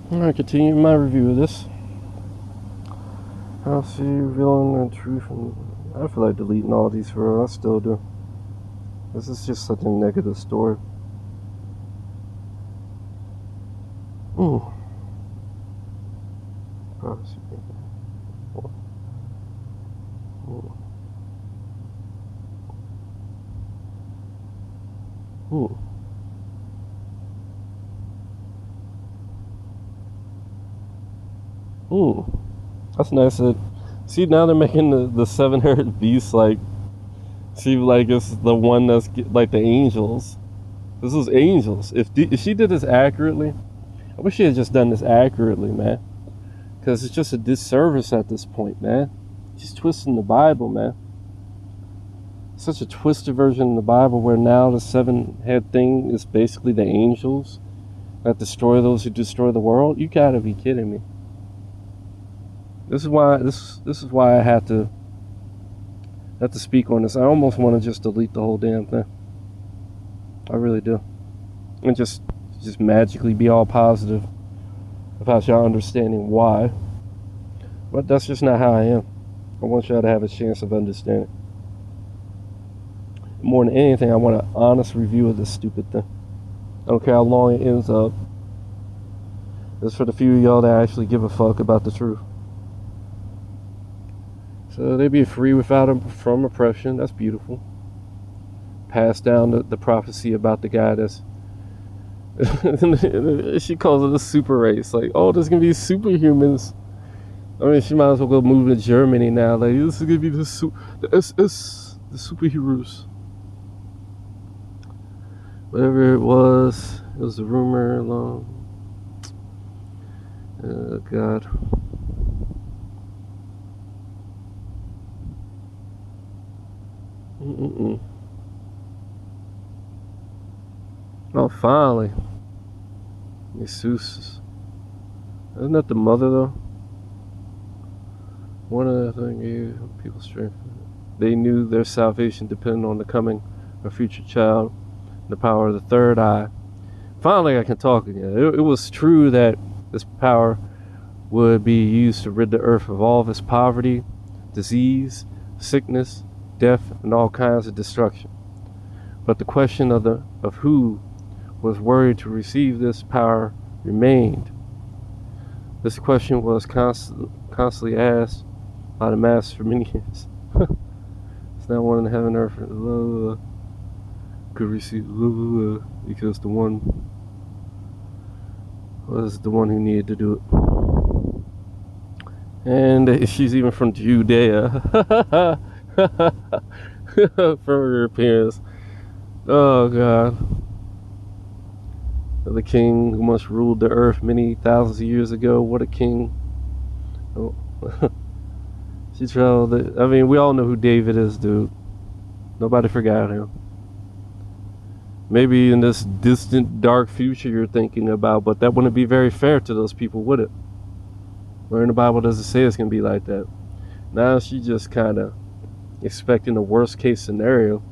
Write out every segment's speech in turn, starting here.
I'm going to continue my review of this. I'll see revealing the truth, and I feel like deleting all these for real. I still do. This is just such a negative story. Prophecy. That's nice. See, now they're making the seven-haired beast like it's the one that's like the angels. This is angels. If she did this accurately, I wish she had just done this accurately, man. Because it's just a disservice at this point, man. She's twisting the Bible, man. Such a twisted version of the Bible where now the seven-head thing is basically the angels that destroy those who destroy the world. You gotta be kidding me. This is why I have to speak on this. I almost want to just delete the whole damn thing. I really do. And just magically be all positive about y'all understanding why. But that's just not how I am. I want y'all to have a chance of understanding. More than anything, I want an honest review of this stupid thing. I don't care how long it ends up. It's for the few of y'all that actually give a fuck about the truth. So they be free without from oppression. That's beautiful. Pass down the prophecy about the guy that's she calls it a super race. Like, oh, there's gonna be superhumans. I mean, she might as well go move to Germany now. Like, this is gonna be the superheroes. Whatever it was a rumor long. Oh God. Oh, finally. Jesus. Isn't that the mother, though? One of the things gave people strength. They knew their salvation depended on the coming of a future child, the power of the third eye. Finally, I can talk again. It was true that this power would be used to rid the earth of all of its poverty, disease, sickness, death, and all kinds of destruction. But the question of who was worthy to receive this power remained. This question was constantly asked by the masses for many years. It's not one in heaven or earth could receive because the one was the one who needed to do it. And she's even from Judea. From her appearance. Oh God. The king who once ruled the earth many thousands of years ago. What a king. Oh. She traveled. I mean, we all know who David is, dude. Nobody forgot him. Maybe in this distant, dark future you're thinking about, but that wouldn't be very fair to those people, would it? Where in the Bible does it say it's going to be like that? Now she just kind of expecting the worst case scenario.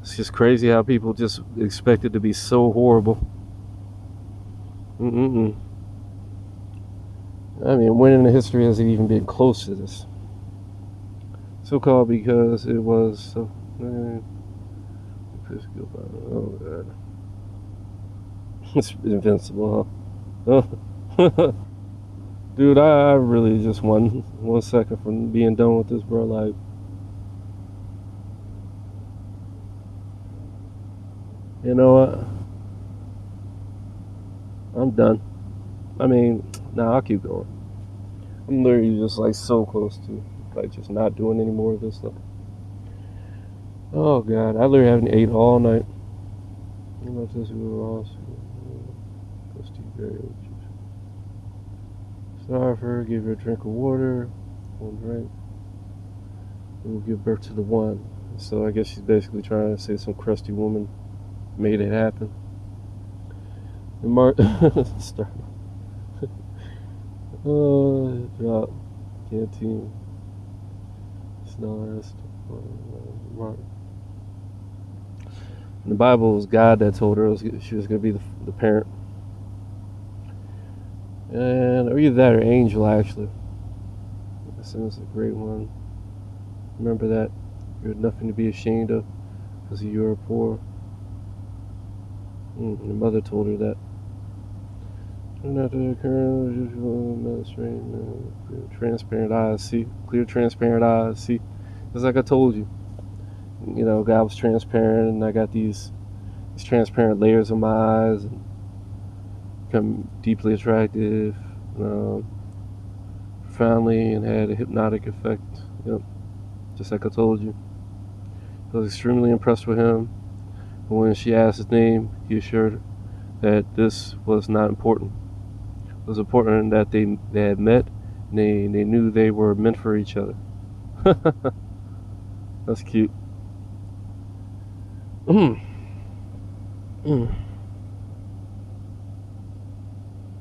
It's just crazy how people just expect it to be so horrible. I mean, when in the history has it even been close to this? So-called because it was so... Oh God. It's invincible, huh? Oh. Dude, I really just one second from being done with this, bro. Like, you know what? I'm done. I mean, nah, I'll keep going. I'm literally just like so close to like just not doing any more of this stuff. Oh God, I literally haven't ate all night. You know, this was sorry for her, give her a drink of water, one drink. It will give birth to the one. So I guess she's basically trying to say some crusty woman made it happen. And Mark start. Drop. Canteen. Snarest. Mark. In the Bible, it was God that told her she was going to be the parent. And or either that or Angel, actually. This is a great one. Remember that. You're nothing to be ashamed of because you are poor. Your mother told her that. Not the current transparent eyes. See, clear, transparent eyes. See, it's like I told you. You know, God was transparent, and I got these transparent layers on my eyes, and become deeply attractive, profoundly, and had a hypnotic effect. Yep, just like I told you. I was extremely impressed with him. But when she asked his name, he assured her that this was not important. It was important that they had met, and they knew they were meant for each other. That's cute. Where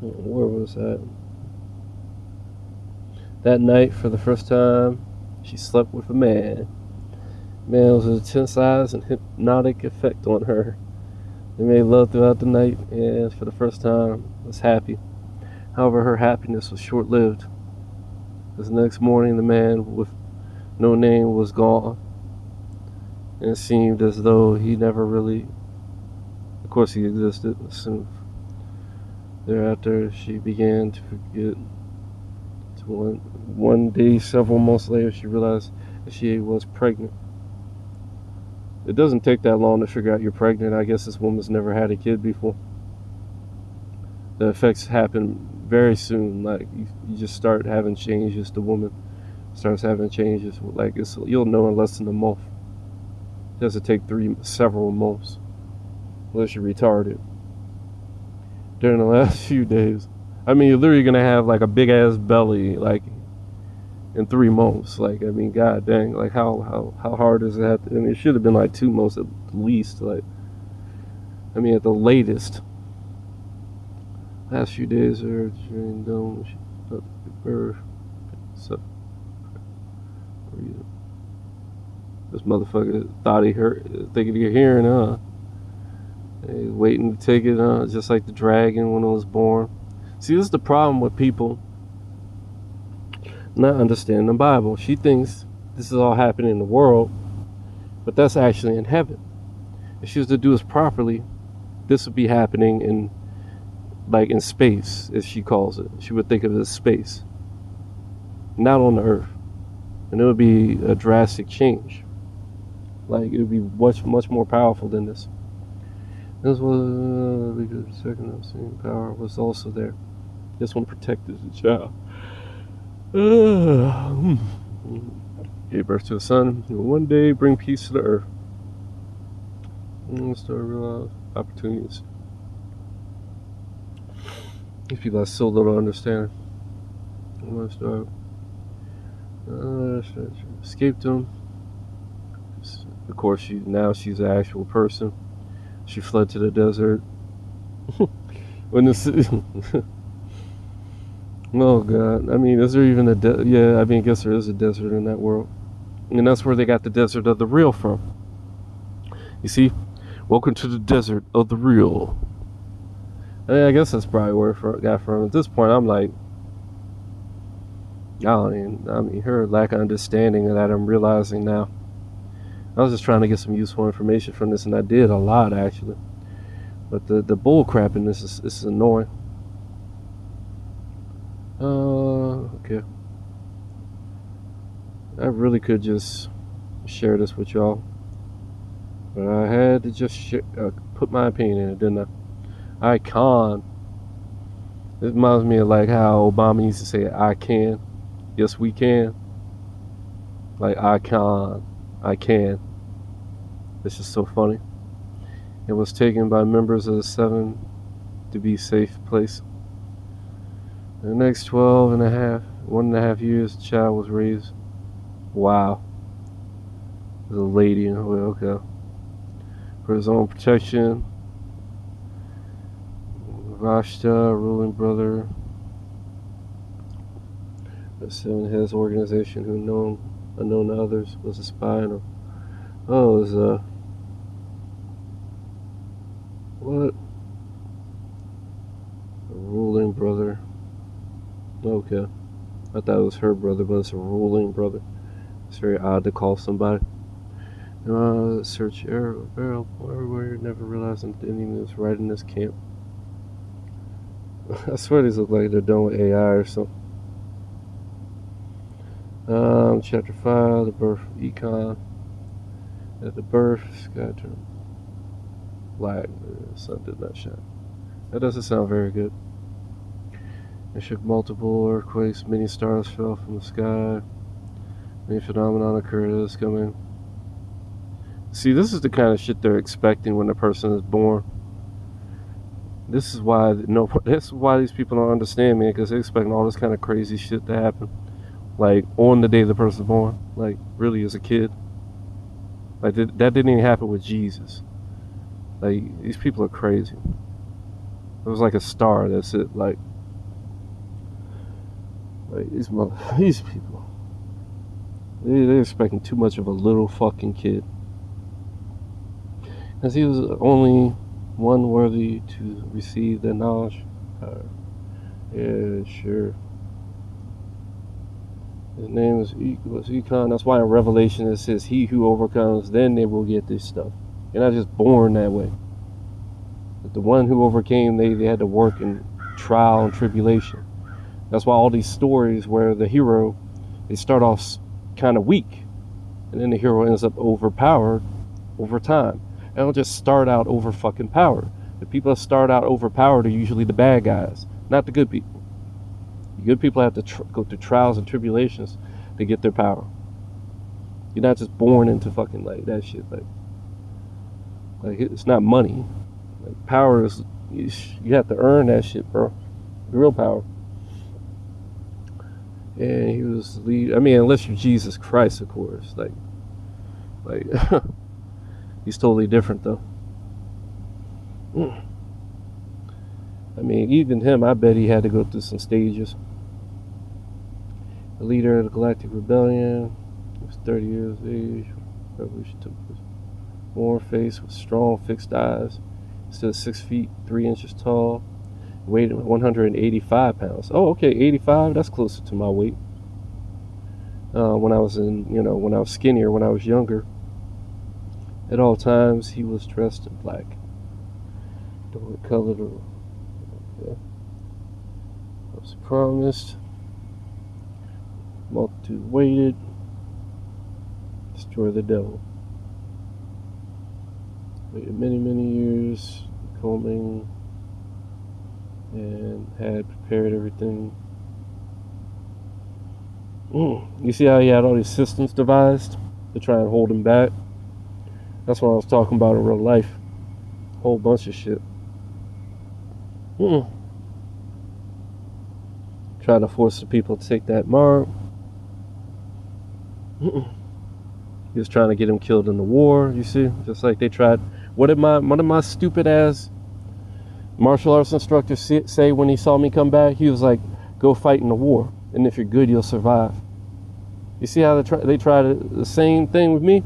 was that? That night, for the first time, she slept with a man. Man was an intense eyes and hypnotic effect on her. They made love throughout the night, and for the first time, was happy. However, her happiness was short-lived. Because the next morning, the man with no name was gone, and it seemed as though he never really, of course he existed. Soon thereafter, she began to forget. One day, several months later, she realized that she was pregnant. It doesn't take that long to figure out you're pregnant. I guess this woman's never had a kid before. The effects happen very soon. Like you just start having changes. The woman starts having changes. Like you'll know in less than a month. It doesn't take several months, unless you're retarded. During the last few days, I mean, you're literally gonna have like a big ass belly, like in 3 months. Like, I mean, god dang, like how hard is that? I mean, it should have been like 2 months at least. Like, I mean, at the latest. Last few days are during dome. She thought the birth. So, this motherfucker thought he thinking he hearing, huh? He's waiting to take it, just like the dragon when it was born. See, this is the problem with people not understanding the Bible. She thinks this is all happening in the world, but that's actually in heaven. If she was to do this properly, this would be happening in space, as she calls it. She would think of it as space, not on the earth. And it would be a drastic change. Like, it would be much more powerful than this. This was because the second unseen power was also there. This one protected the child. Gave birth to a son who will one day bring peace to the earth. And start realize opportunities. These people have so little understanding. I want to start. Escaped them. Of course, she's an actual person. She fled to the desert. When this, oh god! I mean, is there even a yeah? I mean, I guess there is a desert in that world, and that's where they got the desert of the real from. You see, welcome to the desert of the real. I guess that's probably where it got from. At this point, I'm like, I mean, her lack of understanding of that, I'm realizing now. I was just trying to get some useful information from this, and I did a lot, actually. But the bull crap in this is annoying. Okay. I really could just share this with y'all, but I had to just put my opinion in it, didn't I? I can. It reminds me of like how Obama used to say, I can. Yes, we can. Like, I can. It's just so funny. It was taken by members of the 7 to be safe place. In the next 1.5 years, the child was raised. Wow. There's a lady in the way, okay. For his own protection. Rashta, ruling brother. The 7 Heads organization who unknown to others, was a spy on him. Oh, it was what? A ruling brother. Okay. I thought it was her brother, but it's a ruling brother. It's very odd to call somebody. Search barrel everywhere. Never realized the enemy was right in this camp. I swear these look like they're done with AI or something. Chapter 5, the birth of Econ. At the birth, sky turned black. The sun did not shine. That doesn't sound very good. It shook multiple earthquakes. Many stars fell from the sky. Many phenomena occurred as coming. See, this is the kind of shit they're expecting when a person is born. This is why that's why these people don't understand, man, because they're expecting all this kind of crazy shit to happen. Like, on the day the person's born. Like, really, as a kid. Like, that didn't even happen with Jesus. Like, these people are crazy. It was like a star, that's it. Like these people. They're expecting too much of a little fucking kid. Because he was only one worthy to receive the knowledge. Yeah, sure. His name was Econ. That's why in Revelation it says, he who overcomes, then they will get this stuff. You're not just born that way. But the one who overcame, they had to work in trial and tribulation. That's why all these stories where the hero, they start off kind of weak. And then the hero ends up overpowered over time. They don't just start out over fucking powered. The people that start out overpowered are usually the bad guys, not the good people. The good people have to go through trials and tribulations to get their power. You're not just born into fucking like that shit. Like it's not money. Like, power is, you have to earn that shit, bro. The real power. And he was I mean, unless you're Jesus Christ, of course. Like he's totally different though. I mean, even him, I bet he had to go through some stages. The leader of the Galactic Rebellion, he was 30 years of age. Revolution took place. Worn face with strong fixed eyes. Stood 6 feet 3 inches tall. Weighed 185 pounds. Oh, okay, 85. That's closer to my weight. When I was when I was skinnier, when I was younger. At all times, he was dressed in black. Don't color the. Okay. As promised. Multitude waited. Destroy the devil. Waited many, many years, combing, and had prepared everything. You see how he had all these systems devised to try and hold him back? That's what I was talking about in real life. A whole bunch of shit. Try to force the people to take that mark. He was trying to get him killed in the war, you see? Just like they tried. What did my stupid ass martial arts instructor say when he saw me come back? He was like, go fight in the war. And if you're good, you'll survive. You see how they tried the same thing with me?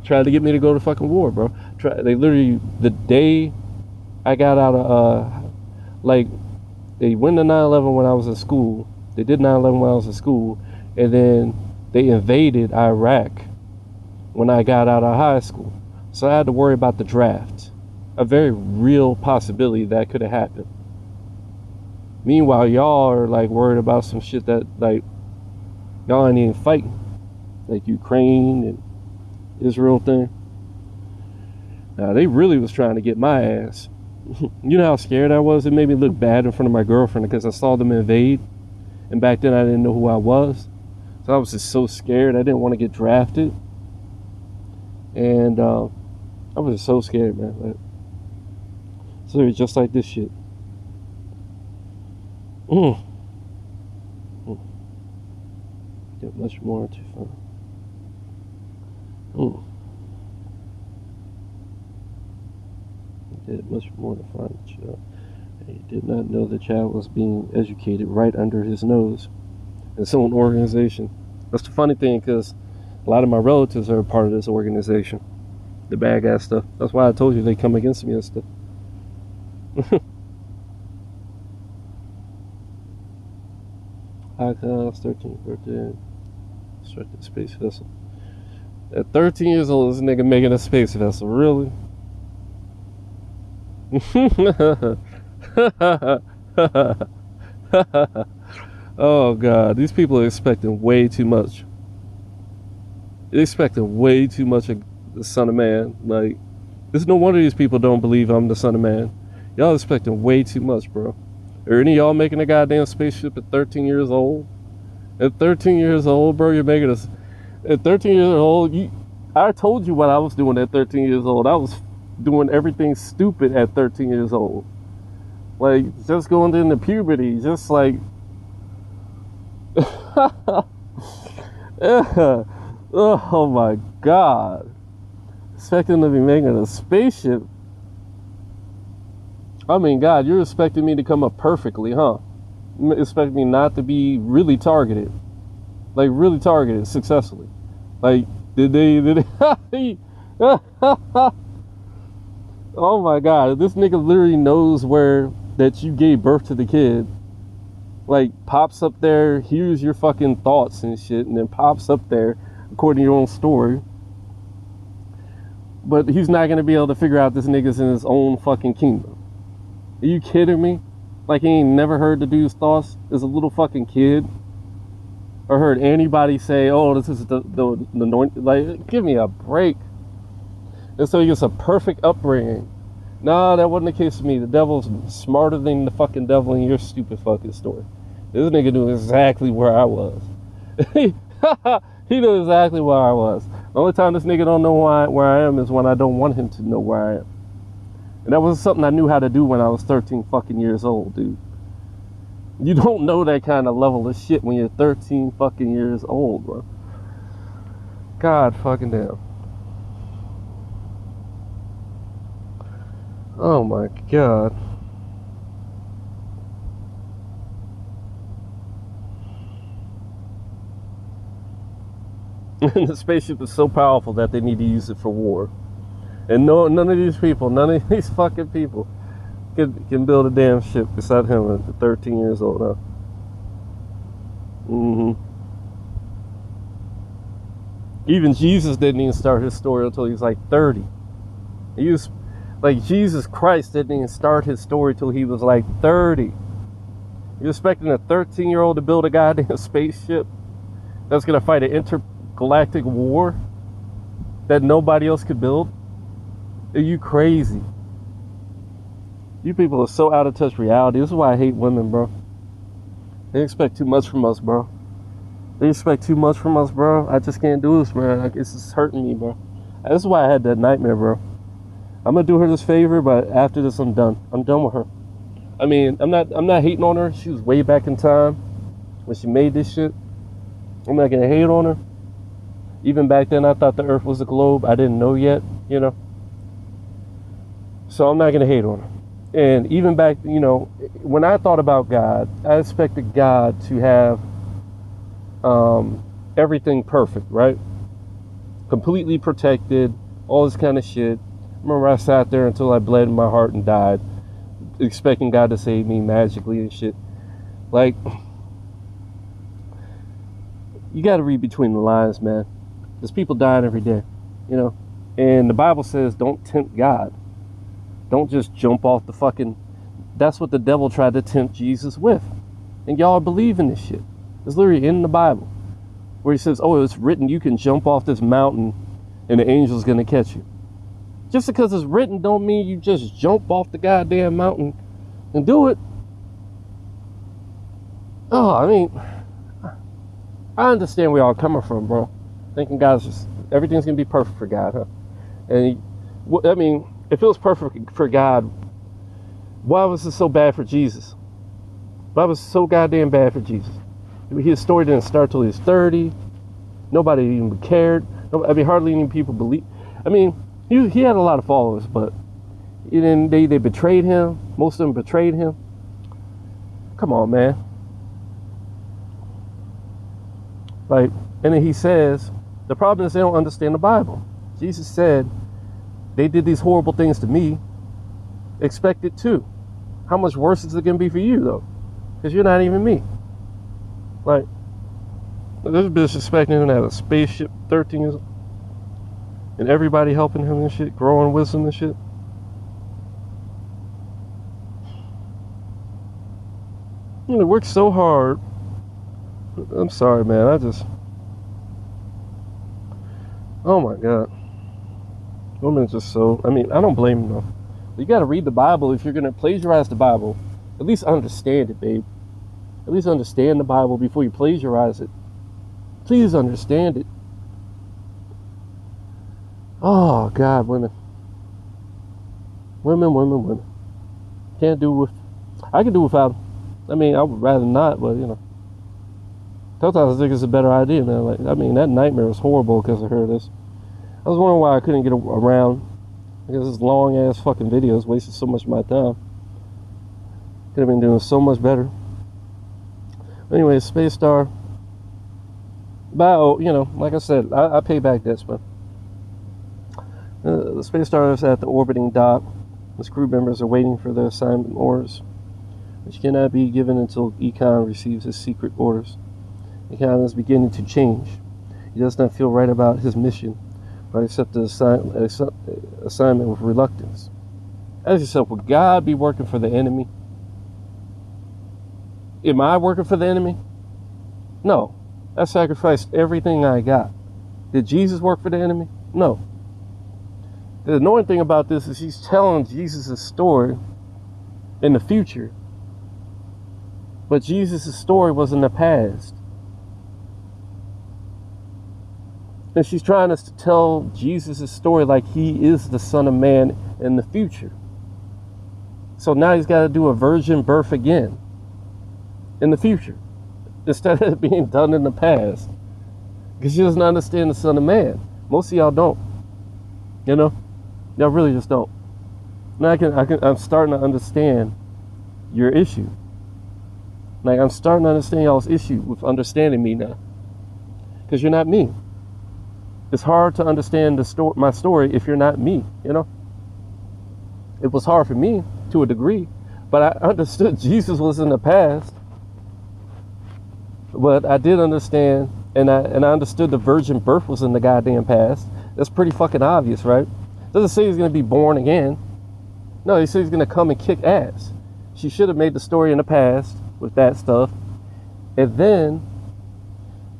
Tried to get me to go to fucking war, bro. They literally, the day I got out of, they went to 9/11 when I was in school. They did 9/11 when I was in school. And then they invaded Iraq when I got out of high school. So I had to worry about the draft. A very real possibility that could have happened. Meanwhile, y'all are like worried about some shit that like y'all ain't even fighting. Like Ukraine and Israel thing. Now they really was trying to get my ass. You know how scared I was? It made me look bad in front of my girlfriend because I saw them invade. And back then I didn't know who I was. So I was just so scared. I didn't want to get drafted. And I was just so scared, man. Like, so it was just like this shit. Get much more to find. Did much more to find the child. He did not know the child was being educated right under his nose in its own organization. That's the funny thing, because a lot of my relatives are a part of this organization. The bad guy stuff. That's why I told you they come against me and stuff. Icons, 13th birthday, constructed space vessel. At 13 years old, this nigga making a space vessel, really? Oh God, these people are expecting way too much. They're expecting way too much of the Son of Man. Like, there's no wonder these people don't believe I'm the Son of Man. Y'all expecting way too much, bro. Are any of y'all making a goddamn spaceship at 13 years old? At 13 years old, bro, you're making a... At 13 years old, I told you what I was doing at 13 years old. I was doing everything stupid at 13 years old. Like, just going into puberty, just like... Oh my God. Expecting to be making a spaceship. I mean, God, you're expecting me to come up perfectly, huh? You expect me not to be really targeted. Like, really targeted successfully. Like, did they oh my God, this nigga literally knows where that you gave birth to the kid. Like, pops up there, hears your fucking thoughts and shit, and then pops up there according to your own story. But he's not gonna be able to figure out this nigga's in his own fucking kingdom. Are you kidding me? Like, he ain't never heard the dude's thoughts as a little fucking kid, or heard anybody say, "Oh, this is the anointed." Like, give me a break. And so he gets a perfect upbringing. Nah, that wasn't the case with me. The devil's smarter than the fucking devil in your stupid fucking story. This nigga knew exactly where I was. He knew exactly where I was. The only time this nigga don't know where I am is when I don't want him to know where I am. And that was something I knew how to do when I was 13 fucking years old, dude. You don't know that kind of level of shit when you're 13 fucking years old, bro. God fucking damn. Oh my God. And the spaceship is so powerful that they need to use it for war. And none of these people, none of these fucking people can build a damn ship beside him at 13 years old, huh? Even Jesus didn't even start his story until he was like 30. He was like, Jesus Christ didn't even start his story till he was like 30. You're expecting a 13-year-old to build a goddamn spaceship that's gonna fight an intergalactic war that nobody else could build? Are you crazy? You people are so out of touch with reality. This is why I hate women, bro. They expect too much from us, bro. They expect too much from us, bro. I just can't do this, man. Like, it's just hurting me, bro. This is why I had that nightmare, bro. I'm gonna do her this favor, but after this, I'm done. I'm done with her. I mean, I'm not hating on her. She was way back in time when she made this shit. I'm not gonna hate on her. Even back then, I thought the Earth was a globe. I didn't know yet, you know. So I'm not gonna hate on her. And even back, you know, when I thought about God, I expected God to have everything perfect, right? Completely protected, all this kind of shit. Remember, I sat there until I bled in my heart and died, expecting God to save me magically and shit. Like, you got to read between the lines, man. There's people dying every day, you know. And the Bible says, don't tempt God. Don't just jump off the fucking... That's what the devil tried to tempt Jesus with. And y'all believe in this shit. It's literally in the Bible, where he says, oh, it's written you can jump off this mountain and the angel's gonna catch you. Just because it's written don't mean you just jump off the goddamn mountain and do it. Oh, I mean, I understand where y'all coming from, bro. Thinking God's just... Everything's gonna be perfect for God, huh? And I mean, if it was perfect for God, why was it so bad for Jesus? Why was it so goddamn bad for Jesus? His story didn't start till he was 30. Nobody even cared. I mean, hardly any people believe. I mean, he had a lot of followers, but they betrayed him. Most of them betrayed him. Come on, man. Like, and then he says, the problem is they don't understand the Bible. Jesus said, they did these horrible things to me. Expect it too. How much worse is it going to be for you, though? Because you're not even me. Like, this bitch expecting him to have a spaceship 13 years old. And everybody helping him and shit, growing wisdom and shit. You know, work so hard. I'm sorry, man. Oh my God. Women's just so, I mean, I don't blame them though. You gotta read the Bible if you're gonna plagiarize the Bible. At least understand it, babe. At least understand the Bible before you plagiarize it. Please understand it. Oh God, women. Women. Can't do with, I can do without them. I mean, I would rather not, but you know. Sometimes I think it's a better idea, man. Like, I mean, that nightmare was horrible because I heard this. I was wondering why I couldn't get around. Because this long ass fucking videos wasted so much of my time. Could have been doing so much better. Anyway, Space Star. But, you know, like I said, I pay back debts, man. The Space Star is at the orbiting dock. Its crew members are waiting for their assignment orders, which cannot be given until Econ receives his secret orders. Econ is beginning to change. He does not feel right about his mission, but accept the assignment with reluctance. Ask yourself, would God be working for the enemy? Am I working for the enemy? No. I sacrificed everything I got. Did Jesus work for the enemy? No. The annoying thing about this is he's telling Jesus' story in the future. But Jesus' story was in the past. And she's trying to tell Jesus' story like he is the Son of Man in the future. So now he's got to do a virgin birth again in the future, instead of it being done in the past. Because she doesn't understand the Son of Man. Most of y'all don't. You know? Y'all really just don't. Now I'm starting to understand your issue. Like, I'm starting to understand y'all's issue with understanding me now. Because you're not me. It's hard to understand my story if you're not me, you know? It was hard for me to a degree, but I understood Jesus was in the past. But I did understand, and I understood the virgin birth was in the goddamn past. That's pretty fucking obvious, right? Doesn't say he's going to be born again. No, he says he's going to come and kick ass. She should have made the story in the past with that stuff, and then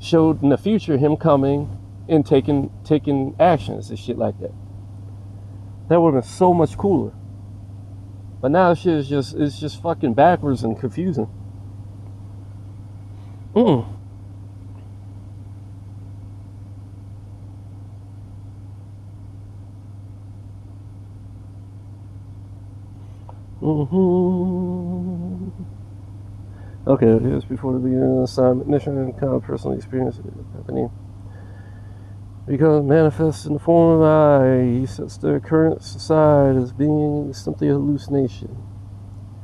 showed in the future him coming and taking actions and shit like that. That would have been so much cooler. But now shit is just fucking backwards and confusing. Mm-mm. Mm-hmm. Okay, here's before the beginning of the assignment mission and kind of personal experience happening. Because manifests in the form of I, he sets the occurrence aside as being simply a hallucination.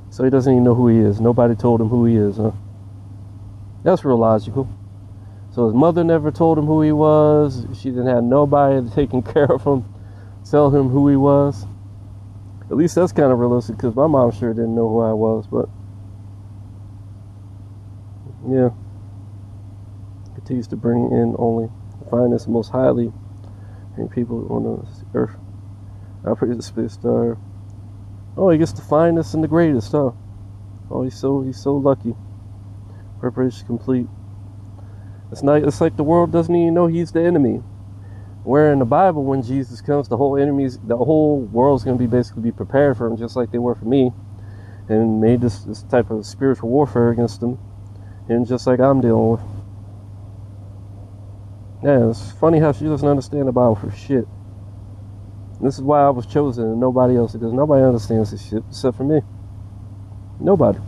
So he doesn't even know who he is. Nobody told him who he is, huh? That's real logical. So his mother never told him who he was. She didn't have nobody taking care of him, tell him who he was. At least that's kind of realistic, because my mom sure didn't know who I was, but yeah. Continues to bring in only the finest, most highly trained people on the earth. I praise the Space Star. Oh, he gets the finest and the greatest, huh? Oh, he's so lucky. Preparation complete. It's like the world doesn't even know he's the enemy. Where in the Bible, when Jesus comes, the whole world's going to be prepared for him, just like they were for me, and made this type of spiritual warfare against him, and just like I'm dealing with. Yeah, it's funny how she doesn't understand the Bible for shit. And this is why I was chosen and nobody else, because nobody understands this shit except for me. Nobody.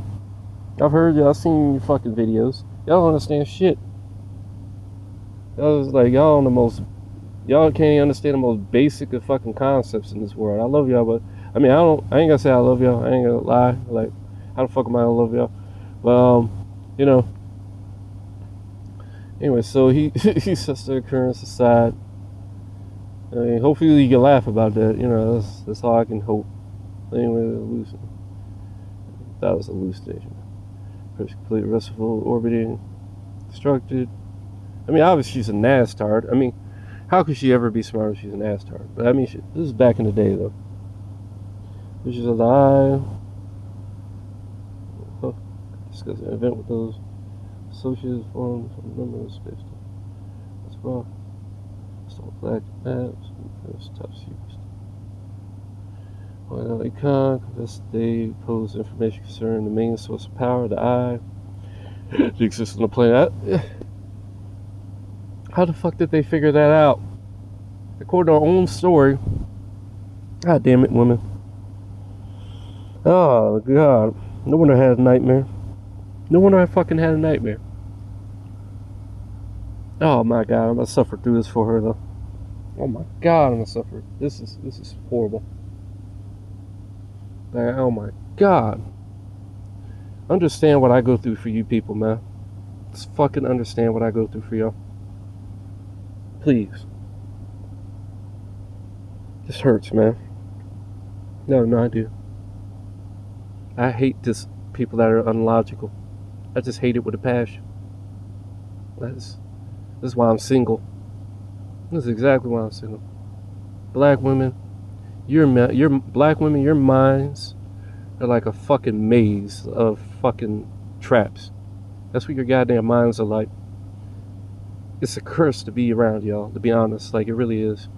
I've heard y'all, seen your fucking videos. Y'all don't understand shit. Y'all can't understand the most basic of fucking concepts in this world. I love y'all, but I mean, I ain't gonna say I love y'all. I ain't gonna lie. Like, how the fuck am I gonna love y'all? But you know. Anyway, so he sets the occurrence aside. I mean, hopefully you can laugh about that. You know, that's all I can hope. Anyway, that was a hallucination. Complete restful orbiting constructed. I mean, obviously she's a NASTAR. I mean, how could she ever be smart if she's an NASTAR? But I mean, this is back in the day, though. Pictures of the eye. Oh, discuss an event with those associated forms from a number of space. That's well. Stone flag maps. First top secret. Well, they confess they pose information concerning the main source of power, the eye, the existence of the planet. How the fuck did they figure that out? According to our own story. God damn it, women. Oh, God. No wonder I had a nightmare. No wonder I fucking had a nightmare. Oh, my God. I'm going to suffer through this for her, though. Oh, my God. I'm going to suffer. This is horrible. Like, oh, my God. Understand what I go through for you people, man. Just fucking understand what I go through for y'all. Please. This hurts, man. No, I do. I hate this people that are unlogical. I just hate it with a passion. This is why I'm single. This is exactly why I'm single. Black women, your black women, your minds are like a fucking maze of fucking traps. That's what your goddamn minds are like. It's a curse to be around y'all, to be honest. Like, it really is.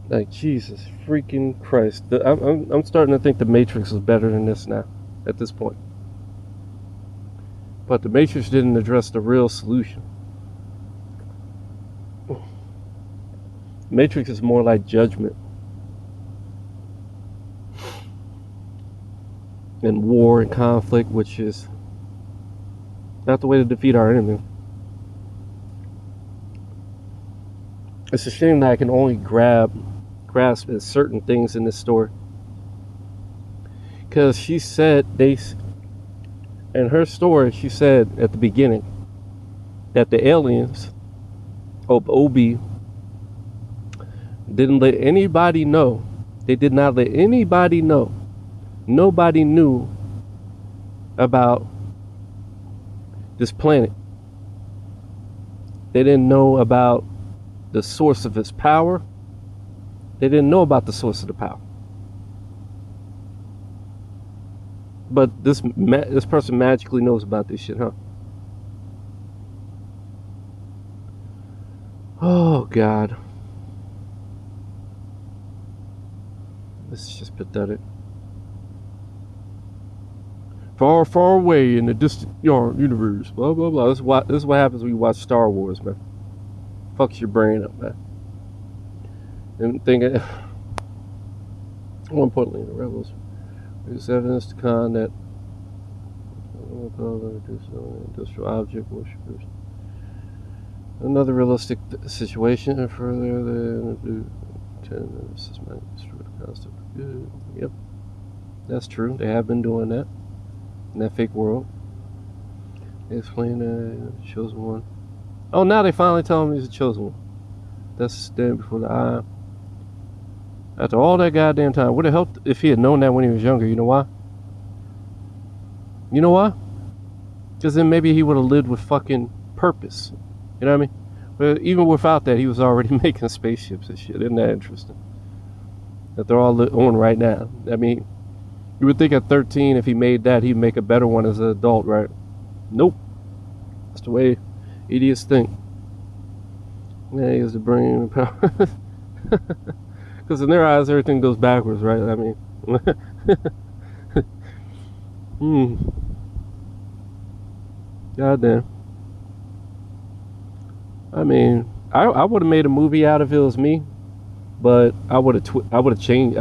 Like, Jesus freaking Christ. I'm starting to think the Matrix is better than this now, at this point. But the Matrix didn't address the real solution. Matrix is more like judgment. And war and conflict, which is not the way to defeat our enemy. It's a shame that I can only grasp at certain things in this story. Because she said, in her story, she said at the beginning that the aliens of OB didn't let anybody know. They did not let anybody know. Nobody knew about this planet. They didn't know about the source of its power. They didn't know about the source of the power. But this person magically knows about this shit, huh? Oh, God. This is just pathetic. Far, far away in the distant universe. Blah, blah, blah. This is what happens when you watch Star Wars, man. Fucks your brain up, man. And thinking, more importantly, the rebels. There's evidence to con that industrial object worshippers. Another realistic situation, and further than systematic concept. Good. Yep, that's true. They have been doing that in that fake world. They explain the chosen one. Oh, now they finally tell him he's the chosen one. That's standing before the eye. After all that goddamn time, would have helped if he had known that when he was younger. You know why? You know why? Because then maybe he would have lived with fucking purpose. You know what I mean? But even without that, he was already making spaceships and shit. Isn't that interesting? That they're all on right now. I mean, you would think at 13, if he made that, he'd make a better one as an adult, right? Nope. That's the way idiots think. Yeah, he has the brain and power. Because in their eyes, everything goes backwards, right? I mean, goddamn. I mean, I would have made a movie out if it was me, but I would have changed. I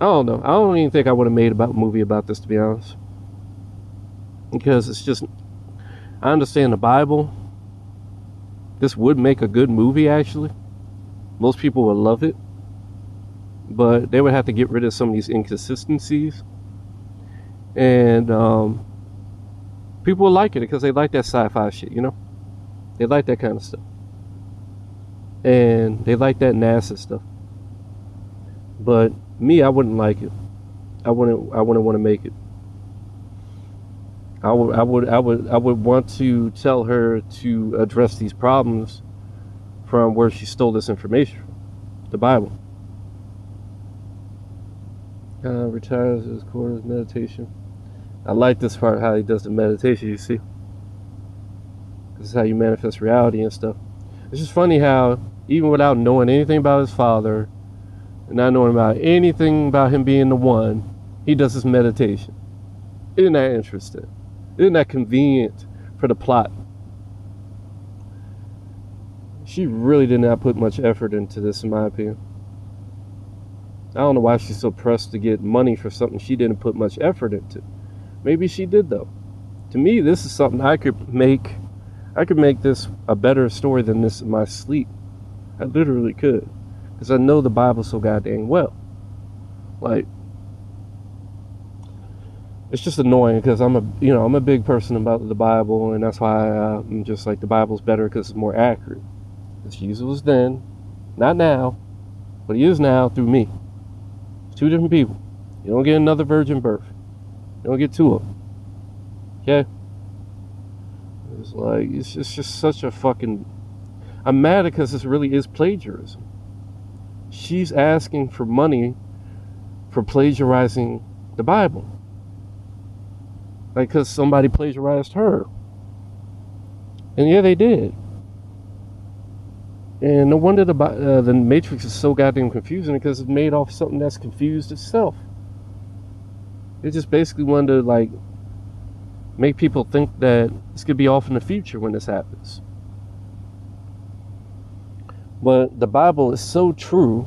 don't know. I don't even think I would have made a movie about this, to be honest, because it's just. I understand the Bible. This would make a good movie, actually. Most people would love it, but they would have to get rid of some of these inconsistencies, and people would like it because they like that sci-fi shit, you know. They like that kind of stuff, and they like that NASA stuff. But me, I wouldn't like it. I wouldn't want to make it. I would want to tell her to address these problems from where she stole this information from, the Bible. Retires his quarters meditation. I like this part, how he does the meditation, you see. This is how you manifest reality and stuff. It's just funny how, even without knowing anything about his father, and not knowing about anything about him being the one, he does his meditation. Isn't that interesting? Isn't that convenient for the plot? She really did not put much effort into this, in my opinion. I don't know why she's so pressed to get money for something she didn't put much effort into. Maybe she did, though. To me, this is something I could make this a better story than this in my sleep. I literally could. Because I know the Bible so goddamn well. Like, it's just annoying because I'm a big person about the Bible, and that's why I'm just like, the Bible's better because it's more accurate. Because Jesus was then, not now, but he is now through me. Two different people. You don't get another virgin birth. You don't get two of them. Okay? It's like, it's just such a fucking... I'm mad because this really is plagiarism. She's asking for money for plagiarizing the Bible. Like, because somebody plagiarized her. And yeah, they did. And no wonder the Matrix is so goddamn confusing, because it's made off something that's confused itself. It just basically wanted to, like, make people think that this could be off in the future when this happens. But the Bible is so true,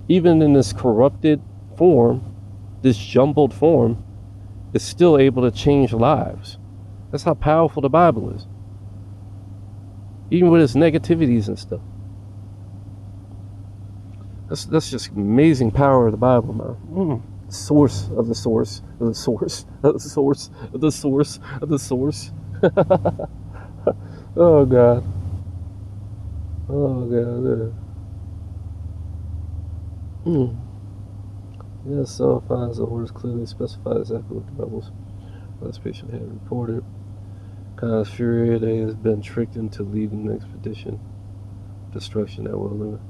even in this corrupted form, this jumbled form, it's still able to change lives. That's how powerful the Bible is. Even with its negativities and stuff. That's just amazing power of the Bible, man. Source of the source of the source of the source of the source of the source. Oh God. Oh God. Yes, so finds the orders clearly specified exactly what the Bible's last patient had reported. Kind of furious they has been tricked into leading an expedition. Destruction that will limit.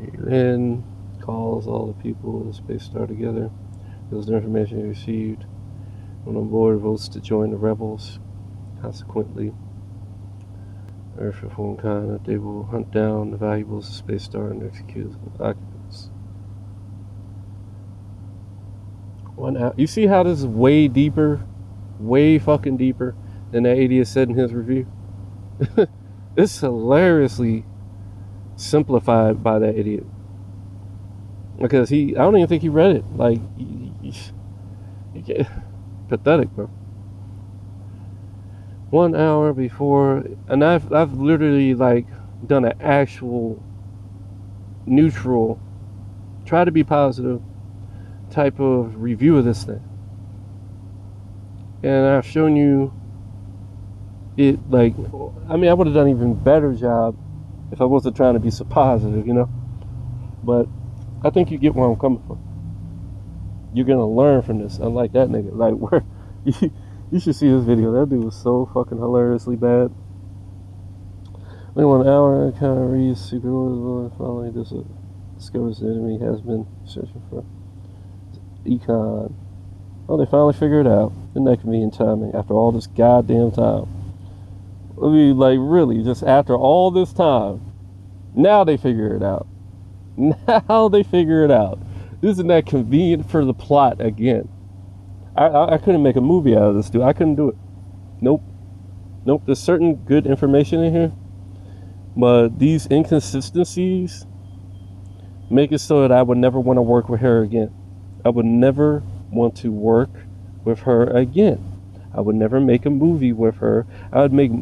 He then calls all the people in the space star together. Gives the information he received. When on board, votes to join the rebels. Consequently, Earth will form kind that they will hunt down the valuables of the space star and execute the occupants. 1 hour. You see how this is way deeper, way fucking deeper than that idiot said in his review? It's hilariously simplified by that idiot. Because I don't even think he read it. Like, pathetic, bro. 1 hour before, and I've literally, like, done an actual neutral, try to be positive type of review of this thing. And I've shown you it, like, I mean, I would have done an even better job if I wasn't trying to be so positive, you know? But I think you get where I'm coming from. You're gonna learn from this, unlike that nigga. Like, where you should see this video. That dude was so fucking hilariously bad. Only 1 hour, kind of reads secret orders. Finally, discovers the enemy has been searching for econ. Oh, they finally figured it out. Isn't that convenient timing after all this goddamn time? I mean, like, really, just after all this time, now they figure it out. Now they figure it out. Isn't that convenient for the plot again? I couldn't make a movie out of this, dude. I couldn't do it. Nope. There's certain good information in here, but these inconsistencies make it so that I would never want to work with her again. I would never want to work with her again. I would never make a movie with her. I would make I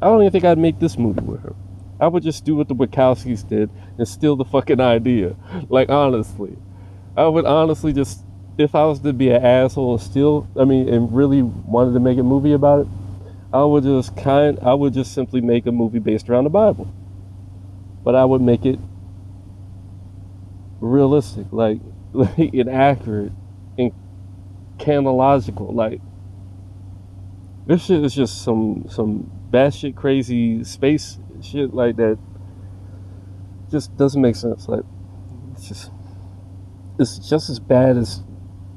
don't even think I'd make this movie with her. I would just do what the Wachowskis did and steal the fucking idea. Like, honestly. I would honestly just, if I was to be an asshole and really wanted to make a movie about it, I would just simply make a movie based around the Bible. But I would make it realistic, like inaccurate and chronological, like This shit is just some batshit crazy space shit like that. Just doesn't make sense. Like, it's just as bad as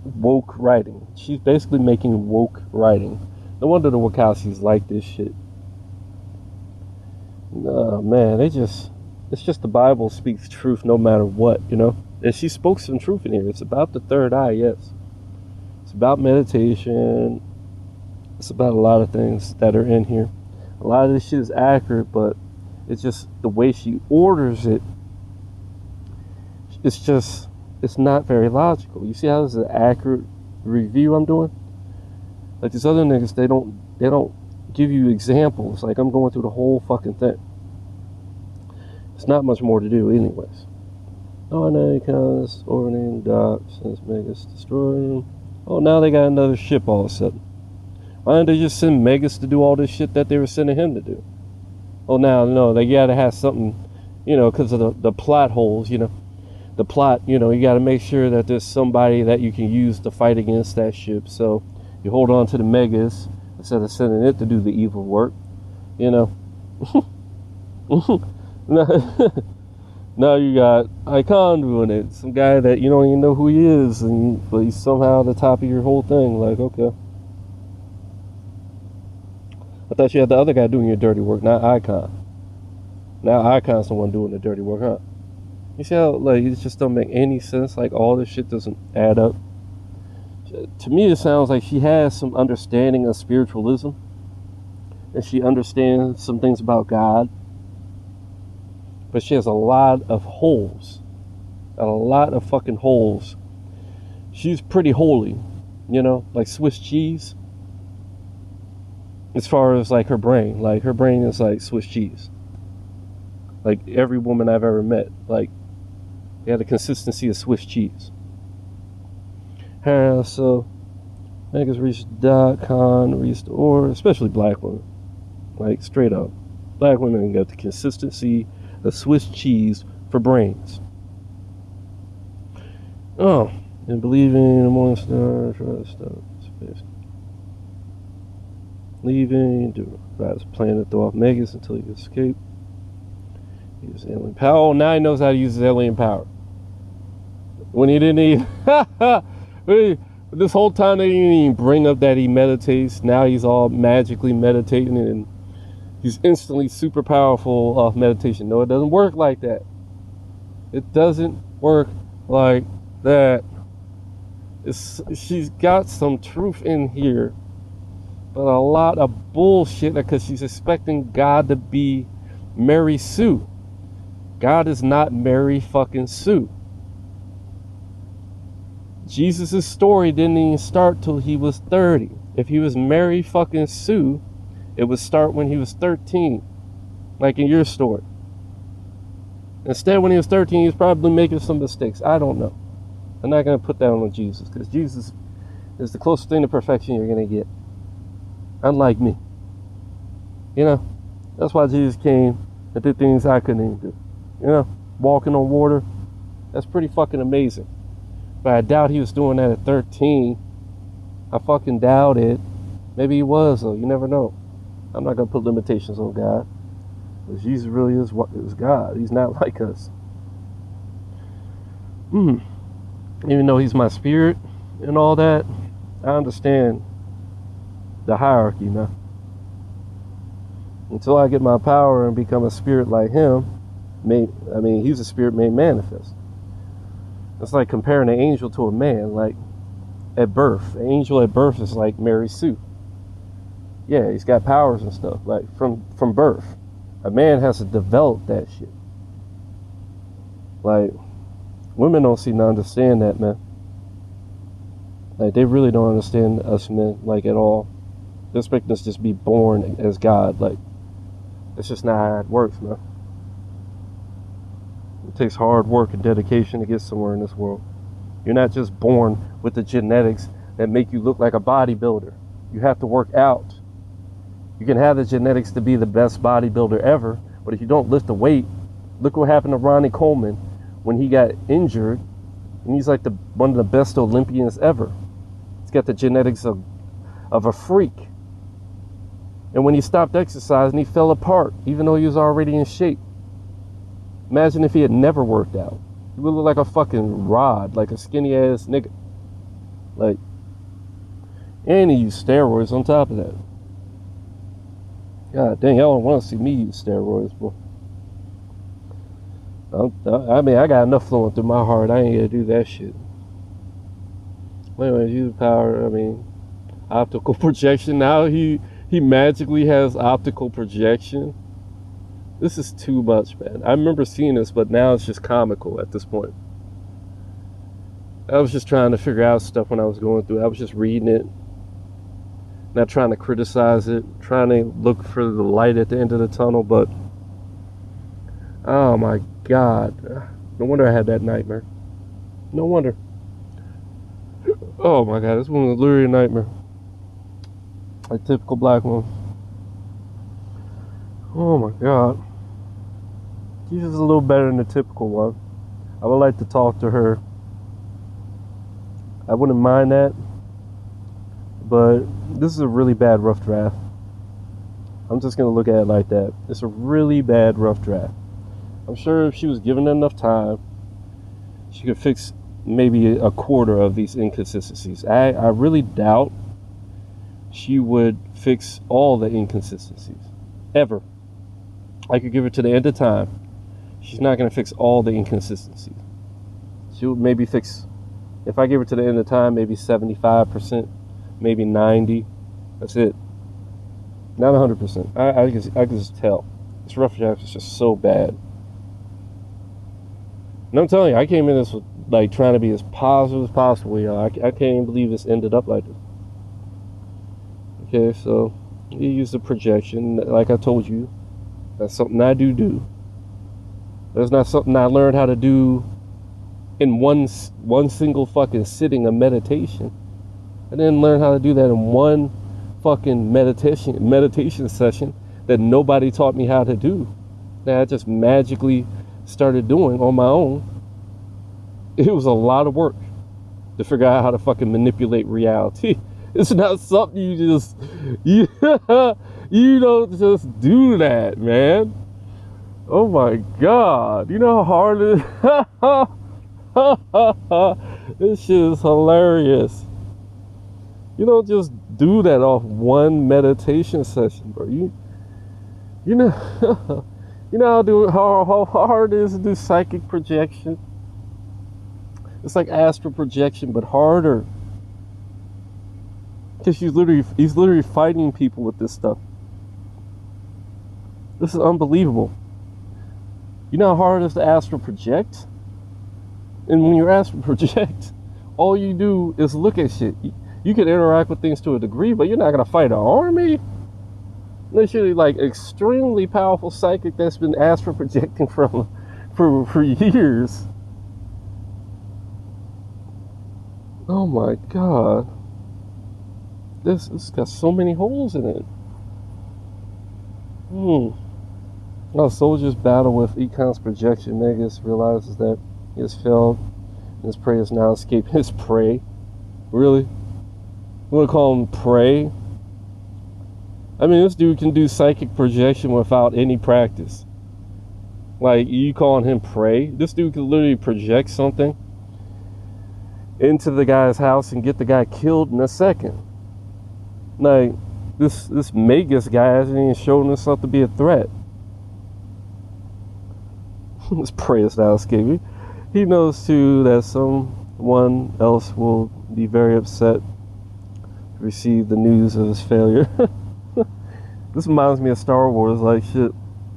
woke writing. She's basically making woke writing. No wonder the Wachowskis like this shit. No, man, it's just the Bible speaks truth no matter what, you know? And she spoke some truth in here. It's about the third eye, yes. It's about meditation. It's about a lot of things that are in here. A lot of this shit is accurate, but it's just the way she orders it. It's not very logical. You see how this is an accurate review I'm doing? Like these other niggas, they don't give you examples. Like I'm going through the whole fucking thing. It's not much more to do anyways. Oh, now you kind of orbiting docks since Megas destroyed them. Oh, now they got another ship all of a sudden. Why didn't they just send Megas to do all this shit that they were sending him to do? Oh, now, no, they gotta have something, you know, because of the plot holes, you know. The plot, you know, you gotta make sure that there's somebody that you can use to fight against that ship. So you hold on to the Megas instead of sending it to do the evil work, you know. Now you got Icon doing it. Some guy that you don't even know who he is, but he's somehow at the top of your whole thing. Like, okay. I thought you had the other guy doing your dirty work, not Icon. Now Icon's the one doing the dirty work, huh? You see how, like, it just don't make any sense? Like, all this shit doesn't add up. To me, it sounds like she has some understanding of spiritualism. And she understands some things about God. But she has a lot of holes. A lot of fucking holes. She's pretty holy, you know, like Swiss cheese. As far as like her brain is like Swiss cheese. Like every woman I've ever met, like they had the consistency of Swiss cheese. So niggas reached .con, reached or especially black women, like straight up, black women got the consistency of Swiss cheese for brains. Oh, and believing in a morning star, try to stop space. Leaving, do God's plan to throw off Megas until he can escape. Use alien power. Oh, now he knows how to use his alien power. When he didn't even, this whole time they didn't even bring up that he meditates. Now he's all magically meditating and he's instantly super powerful off meditation. No, it doesn't work like that. It doesn't work like that. She's got some truth in here, but a lot of bullshit because she's expecting God to be Mary Sue. God is not Mary fucking Sue. Jesus' story didn't even start till he was 30. If he was Mary fucking Sue, it would start when he was 13, like in your story. Instead, when he was 13, he was probably making some mistakes. I don't know. I'm not going to put that on Jesus, because Jesus is the closest thing to perfection you're going to get. Unlike me. You know, that's why Jesus came and did things I couldn't even do. You know, walking on water, that's pretty fucking amazing. But I doubt he was doing that at 13. I fucking doubt it. Maybe he was, though. You never know. I'm not going to put limitations on God. But Jesus really is God. He's not like us. Even though he's my spirit and all that, I understand the hierarchy now. Until I get my power and become a spirit like him, he's a spirit made manifest. It's like comparing an angel to a man. Like at birth, an angel at birth is like Mary Sue. Yeah, he's got powers and stuff. Like from birth, a man has to develop that shit. Like women don't seem to understand that, man. Like they really don't understand us men, like at all. They're expecting us to just be born as God. Like it's just not how it works, man. It takes hard work and dedication to get somewhere in this world. You're not just born with the genetics that make you look like a bodybuilder. You have to work out. You can have the genetics to be the best bodybuilder ever, but if you don't lift the weight, look what happened to Ronnie Coleman when he got injured, and he's like one of the best Olympians ever. He's got the genetics of a freak. And when he stopped exercising, he fell apart, even though he was already in shape. Imagine if he had never worked out. He would look like a fucking rod, like a skinny ass nigga. Like, and he used steroids on top of that. God dang, y'all don't want to see me use steroids, boy. I mean, I got enough flowing through my heart. I ain't gonna do that shit. Anyways, use power. I mean, optical projection. Now he magically has optical projection. This is too much, man. I remember seeing this, but now it's just comical at this point. I was just trying to figure out stuff when I was going through it. I was just reading it, not trying to criticize it, trying to look for the light at the end of the tunnel, but oh my God. No wonder I had that nightmare. No wonder. Oh my God, this one was literally a nightmare. A typical black one. Oh my God. She's just a little better than the typical one. I would like to talk to her. I wouldn't mind that. But this is a really bad rough draft. I'm just going to look at it like that. It's a really bad rough draft. I'm sure if she was given enough time, she could fix maybe a quarter of these inconsistencies. I really doubt she would fix all the inconsistencies. Ever. I could give her to the end of time. She's not going to fix all the inconsistencies. She would maybe fix, if I give her to the end of time, maybe 75%, maybe 90%. That's it. Not 100%. I can just tell. This rough draft is just so bad. And I'm telling you, I came in this with, like, trying to be as positive as possible, y'all. I can't even believe this ended up like this. Okay, so you use the projection. Like I told you, that's something I do. That's not something I learned how to do in one single fucking sitting of meditation. I didn't learn how to do that in one fucking meditation session that nobody taught me how to do. That I just magically started doing on my own. It was a lot of work to figure out how to fucking manipulate reality. It's not something you don't just do that, man. Oh my God. You know how hard it is? This shit is hilarious. You don't just do that off one meditation session, bro. You know you know how hard it is to do psychic projection? It's like astral projection, but harder. Because he's literally fighting people with this stuff. This is unbelievable. You know how hard it is to astral project? And when you're astral project, all you do is look at shit. You can interact with things to a degree, but you're not going to fight an army. Unless you're like extremely powerful psychic that's been astral projecting for years. Oh my God. This got so many holes in it. Now, soldiers battle with Econ's projection. Megas realizes that he has failed, and his prey has now escaped his prey. Really? You want to call him prey? I mean, this dude can do psychic projection without any practice. Like, you calling him prey? This dude can literally project something into the guy's house and get the guy killed in a second. Like, this Magus guy hasn't even shown himself to be a threat. This prey is now escaping. He knows too that someone else will be very upset to receive the news of his failure. This reminds me of Star Wars. Like, shit,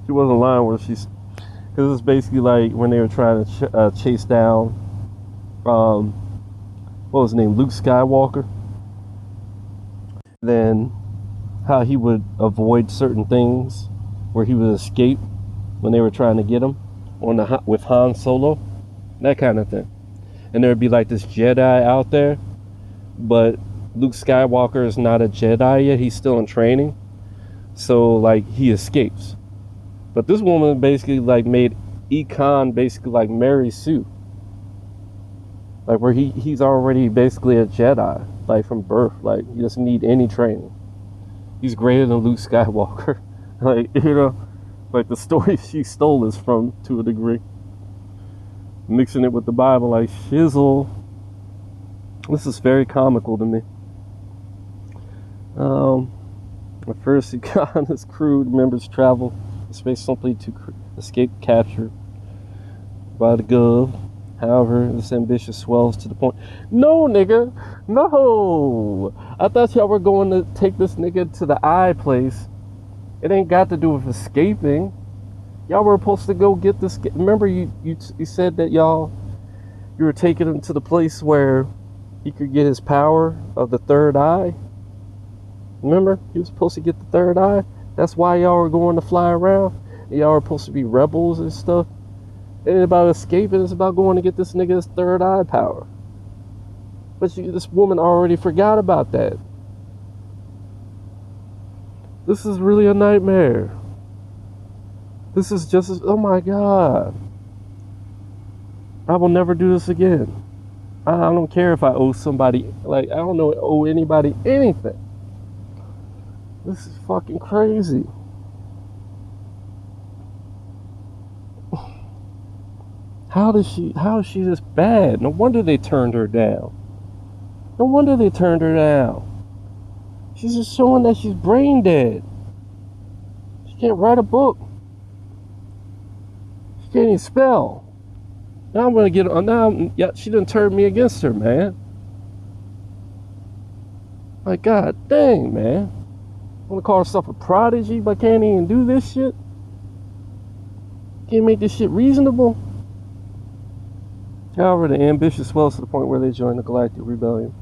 she wasn't lying where she's, because it's basically like when they were trying to chase down what was his name, Luke Skywalker. Then how he would avoid certain things, where he would escape when they were trying to get him with Han Solo, that kind of thing. And there would be like this Jedi out there, but Luke Skywalker is not a Jedi yet. He's still in training, so like he escapes. But this woman basically like made Econ basically like Mary Sue, like where he's already basically a Jedi, like from birth. Like he doesn't need any training. He's greater than Luke Skywalker. Like, you know, like the story she stole is from, to a degree. Mixing it with the Bible like shizzle. This is very comical to me. At first, he got on his crew members travel in space simply to escape capture by the Gov. However, this ambition swells to the point. No, nigga, no. I thought y'all were going to take this nigga to the eye place. It ain't got to do with escaping. Y'all were supposed to go get this. Remember, you said that you were taking him to the place where he could get his power of the third eye. Remember, he was supposed to get the third eye. That's why y'all were going to fly around. Y'all were supposed to be rebels and stuff. It ain't about escaping. It's about going to get this nigga's third eye power. But this woman already forgot about that. This is really a nightmare. This is just as, oh my God. I will never do this again. I don't care if I owe somebody, like, I don't owe anybody anything. This is fucking crazy. How is she this bad? No wonder they turned her down. No wonder they turned her down. She's just showing that she's brain dead. She can't write a book. She can't even spell. Now I'm gonna get on. Now, yeah, she done turned me against her, man. Like, God dang, man. Wanna call herself a prodigy, but can't even do this shit? Can't make this shit reasonable? However, the ambition swells to the point where they join the Galactic Rebellion.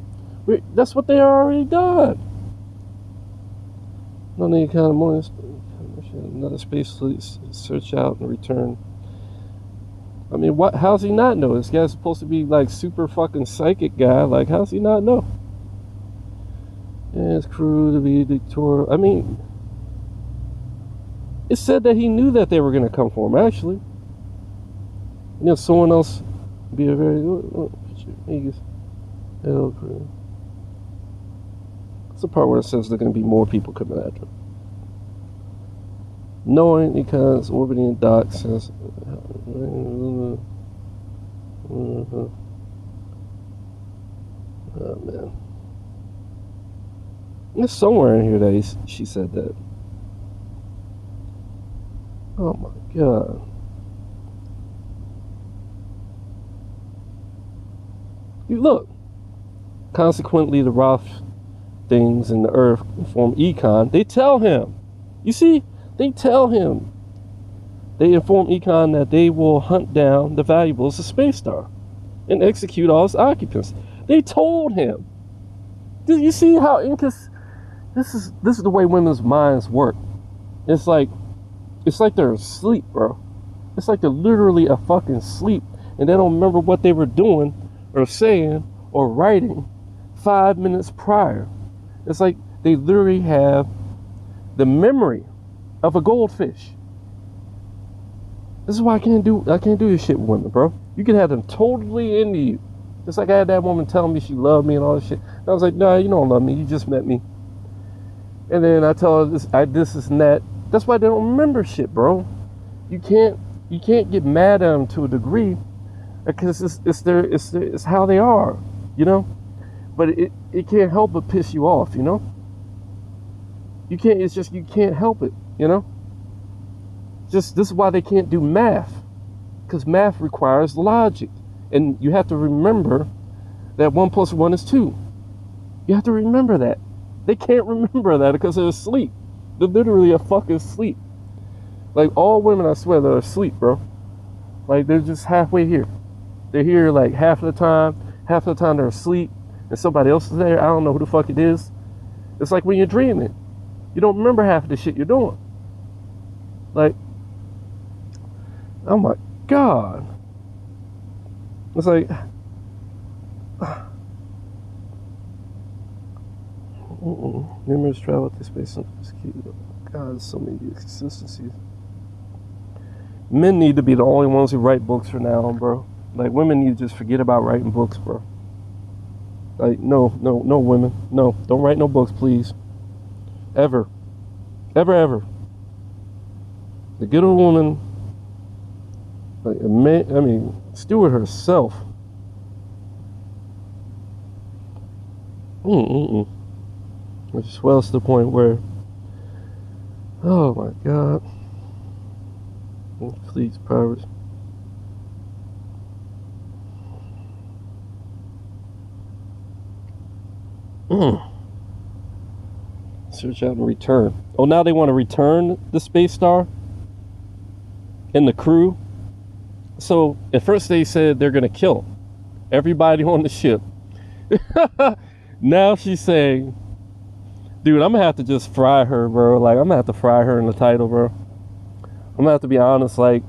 That's what they already done. No need kind of more. Another space fleet search out and return. I mean, what? How's he not know? This guy's supposed to be like super fucking psychic guy. Like, how's he not know? And his crew to be victorious. I mean, it said that he knew that they were going to come for him. Actually, and if someone else be a very hell crew. It's the part where it says there are going to be more people coming after him. Knowing because orbiting dock says. Oh man. It's somewhere in here that she said that. Oh my God. You look. Consequently, the Roth things in the Earth form econ. They tell him. You see, they tell him. They inform econ that they will hunt down the valuables of Space Star and execute all its occupants. They told him. Did you see how this is the way women's minds work? It's like they're asleep, bro. It's like they're literally a fucking sleep, and they don't remember what they were doing or saying or writing 5 minutes prior. It's like they literally have the memory of a goldfish. This is why I can't do this shit with women, bro. You can have them totally into you. Just like I had that woman telling me she loved me and all this shit. And I was like, nah, you don't love me. You just met me. And then I tell her this and that. That's why they don't remember shit, bro. You can't get mad at them to a degree because it's how they are, you know. But it can't help but piss you off, you know. You can't help it, you know. This is why they can't do math, because math requires logic, and you have to remember that 1 + 1 is 2. You have to remember that. They can't remember that because they're asleep. They're literally a fucking sleep. Like, all women, I swear, they're asleep, bro. Like, they're just halfway here. They're here like half of the time they're asleep, and somebody else is there. I don't know who the fuck it is. It's like when you're dreaming. You don't remember half of the shit you're doing. Like, oh my God. It's like, numerous travel to space. God, there's so many inconsistencies. Men need to be the only ones who write books from now on, bro. Like, women need to just forget about writing books, bro. Like, no, women. No, don't write no books, please. ever, ever, ever. The good old woman, like I mean, Stewart herself. Which swells to the point where, oh my God. Please, pirates. Search out and return. Oh, now they want to return the space star and the crew. So at first they said they're gonna kill everybody on the ship. Now she's saying, dude, I'm gonna have to just fry her, bro. Like, I'm gonna have to fry her in the title, bro. I'm gonna have to be honest. Like,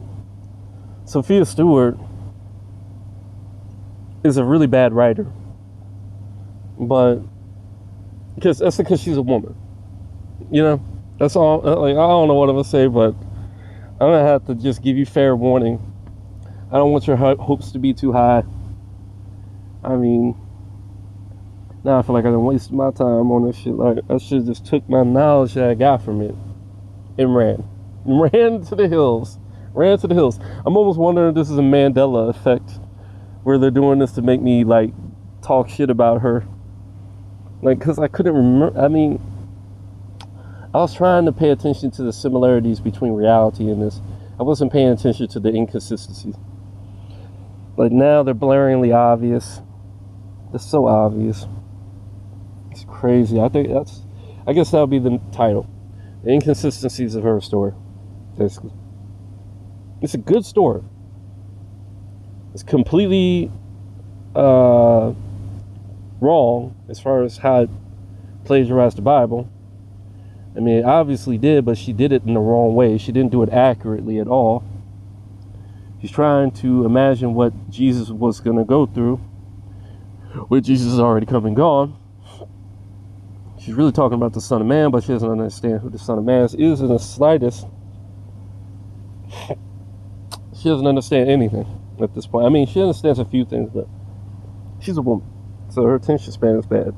Sophia Stewart is a really bad writer, but because she's a woman, you know. That's all. Like, I don't know what I'm gonna say, but I'm gonna have to just give you fair warning. I don't want your hopes to be too high. I mean, now I feel like I done wasted my time on this shit. Like, I should have just took my knowledge that I got from it and ran to the hills. Ran to the hills. I'm almost wondering if this is a Mandela effect, where they're doing this to make me, like, talk shit about her. Like, because I couldn't remember. I mean, I was trying to pay attention to the similarities between reality and this. I wasn't paying attention to the inconsistencies. Like, now they're blaringly obvious. They're so obvious. It's crazy. I guess that'll be the title. The inconsistencies of her story. Basically. It's a good story. It's completely wrong as far as how it plagiarized the Bible. I mean, it obviously did, but she did it in the wrong way. She didn't do it accurately at all. She's trying to imagine what Jesus was going to go through, when Jesus is already come and gone. She's really talking about the Son of Man, but she doesn't understand who the Son of Man is in the slightest. She doesn't understand anything at this point. I mean, she understands a few things, but she's a woman, so her attention span is bad.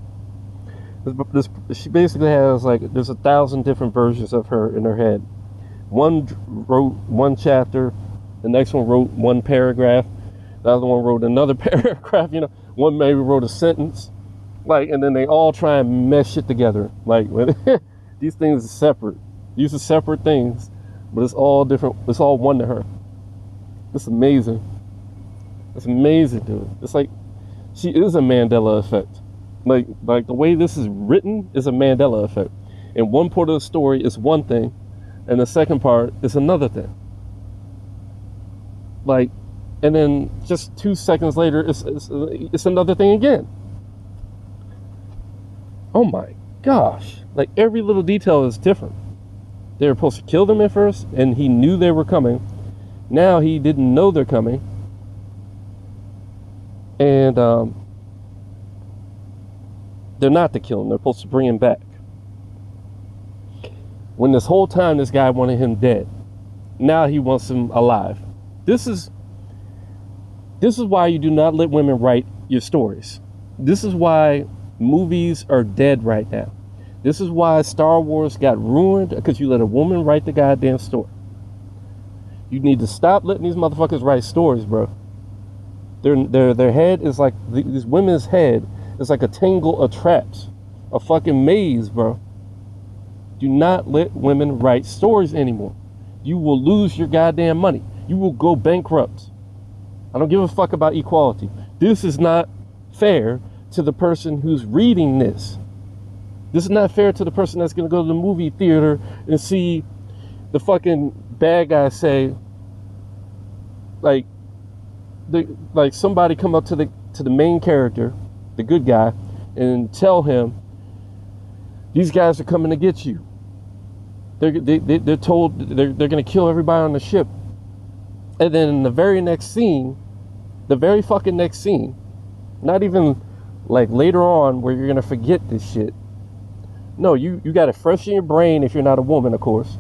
She basically has, like, there's 1,000 different versions of her in her head. One wrote one chapter, the next one wrote one paragraph, the other one wrote another paragraph, you know, one maybe wrote a sentence, like, and then they all try and mesh it together. Like, these things are separate. These are separate things, but it's all different. It's all one to her. It's amazing. It's amazing, dude. It's like she is a Mandela effect. Like the way this is written is a Mandela effect. And one part of the story is one thing, and the second part is another thing. Like, and then just 2 seconds later, it's another thing again. Oh my gosh! Like, every little detail is different. They were supposed to kill them at first, and he knew they were coming. Now he didn't know they're coming, and they're not to kill him. They're supposed to bring him back. When this whole time this guy wanted him dead, now he wants him alive. This is why you do not let women write your stories. This is why movies are dead right now. This is why Star Wars got ruined, because you let a woman write the goddamn story. You need to stop letting these motherfuckers write stories, bro. Their head is like, these women's head is like a tangle of traps, a fucking maze, bro. Do not let women write stories anymore. You will lose your goddamn money. You will go bankrupt. I don't give a fuck about equality. This is not fair to the person who's reading this. This is not fair to the person that's going to go to the movie theater and see the fucking bad guy say, like somebody come up to the main character, the good guy, and tell him, these guys are coming to get you. They're told they're going to kill everybody on the ship. And then in the very next scene, not even like later on where you're going to forget this shit. No, you got it fresh in your brain if you're not a woman, of course.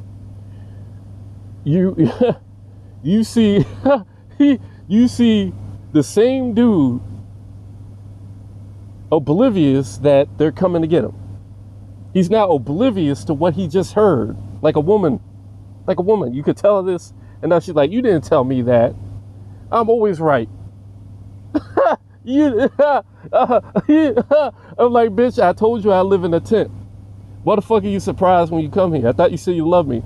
You see you see the same dude oblivious that they're coming to get him. He's now oblivious to what he just heard. Like a woman. You could tell her this, and now she's like, you didn't tell me that. I'm always right. I'm like, bitch, I told you I live in a tent. Why the fuck are you surprised when you come here? I thought you said you love me.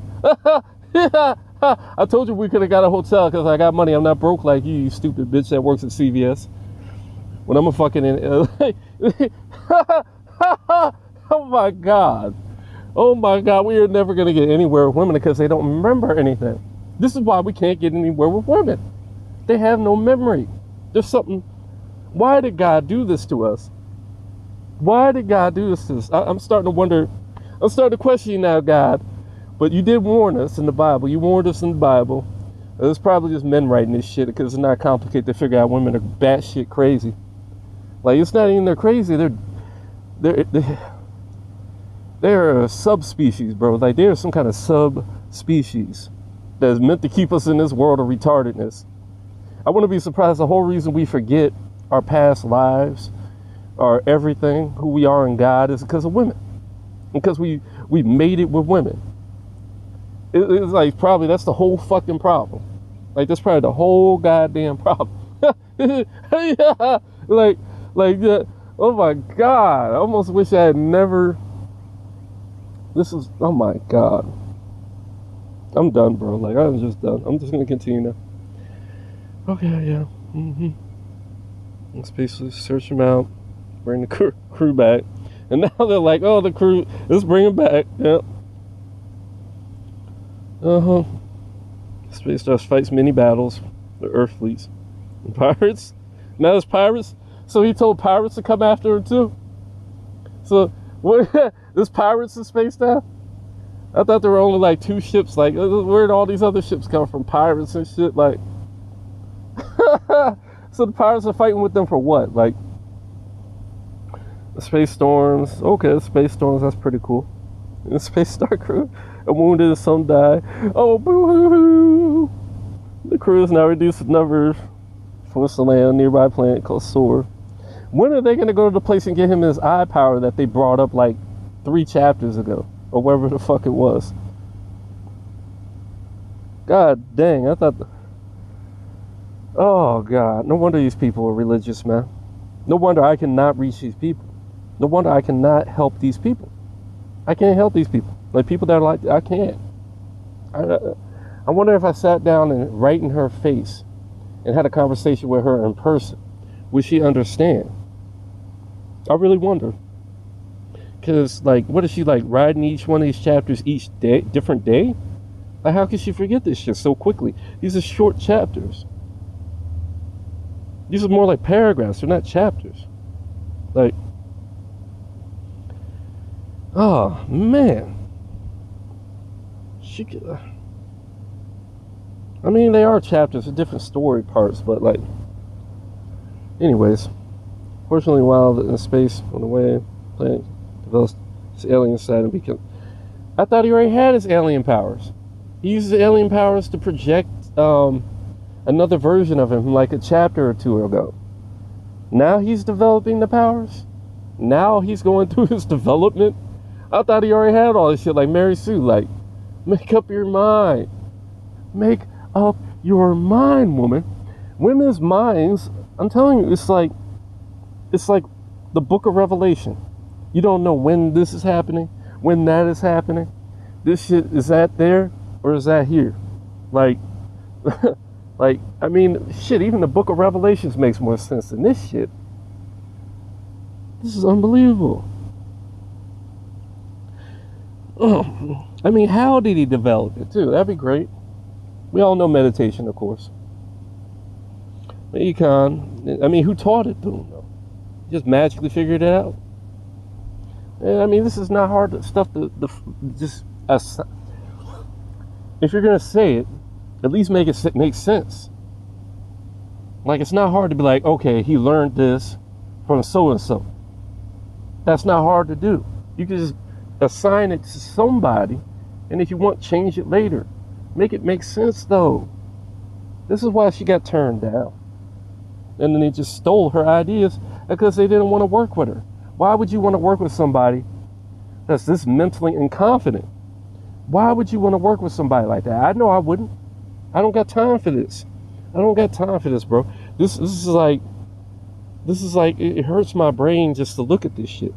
I told you we could have got a hotel because I got money. I'm not broke like you stupid bitch that works at CVS. When I'm a fucking in oh my God. Oh my God, we are never going to get anywhere with women because they don't remember anything. This is why we can't get anywhere with women. They have no memory. There's something. Why did God do this to us? Why did God do this to us? I'm starting to wonder. I'm starting to question you now, God. But you did warn us in the Bible. You warned us in the Bible. It's probably just men writing this shit because it's not complicated to figure out women are batshit crazy. Like, it's not even they're crazy. They're a subspecies, bro. Like, they're some kind of subspecies that's meant to keep us in this world of retardedness. I wouldn't be surprised. The whole reason we forget our past lives, our everything, who we are in God, is because of women. Because we made it with women. It's like, probably that's the whole fucking problem. Like, that's probably the whole goddamn problem. Yeah, like, yeah. Oh my God. I almost wish I had never. This is, oh my God. I'm done, bro. Like, I'm just done. I'm just gonna continue now. Okay, yeah. Let's basically search them out, bring the crew back. And now they're like, oh, the crew, let's bring them back. Yep. Space Star fights many battles, the Earth fleets. And pirates. Now there's pirates. So he told pirates to come after him too. So, what? There's pirates in Space Star? I thought there were only like 2 ships. Like, where did all these other ships come from? Pirates and shit, like. So the pirates are fighting with them for what? Like, the space storms. Okay, space storms, that's pretty cool. And the Space Star crew, a wounded and some die. Oh, boo-hoo-hoo. The crew is now reduced to numbers, forced to land on a nearby planet called Soar. When are they going to go to the place and get him his eye power that they brought up like 3 chapters ago? Or wherever the fuck it was. God dang, I thought. Oh God, no wonder these people are religious, man. No wonder I cannot reach these people. No wonder I cannot help these people. I can't help these people. Like, people that are like, I can't. I wonder if I sat down and right in her face and had a conversation with her in person, would she understand? I really wonder. Because, like, what is she, like, writing each one of these chapters each day, different day? Like, how can she forget this shit so quickly? These are short chapters. These are more like paragraphs. They're not chapters. Like, oh, man. She could, I mean, they are chapters, they're different story parts, but, like, anyways. Fortunately, while in space, on the way, planet develops his alien side and become. I thought he already had his alien powers. He uses the alien powers to project another version of him, like a chapter or 2 ago. Now he's developing the powers. Now he's going through his development. I thought he already had all this shit, like Mary Sue. Like, make up your mind. Make up your mind, woman. Women's minds. I'm telling you, it's like the Book of Revelation. You don't know when this is happening, when that is happening. This shit, is that there or is that here? Like, like, I mean, shit, even the Book of Revelations makes more sense than this shit. This is unbelievable. I mean, how did he develop it, too? That'd be great. We all know meditation, of course. Econ, I mean, who taught it to him, though? Just magically figured it out. And, I mean, this is not hard stuff to just... If you're going to say it, at least make it make sense. Like, it's not hard to be like, okay, he learned this from so-and-so. That's not hard to do. You can just assign it to somebody, and if you want, change it later. Make it make sense, though. This is why she got turned down. And then they just stole her ideas because they didn't want to work with her. Why would you want to work with somebody that's this mentally incompetent. Why would you want to work with somebody like that? I know I wouldn't. I don't got time for this. I don't got time for this, bro. This is like it hurts my brain just to look at this shit.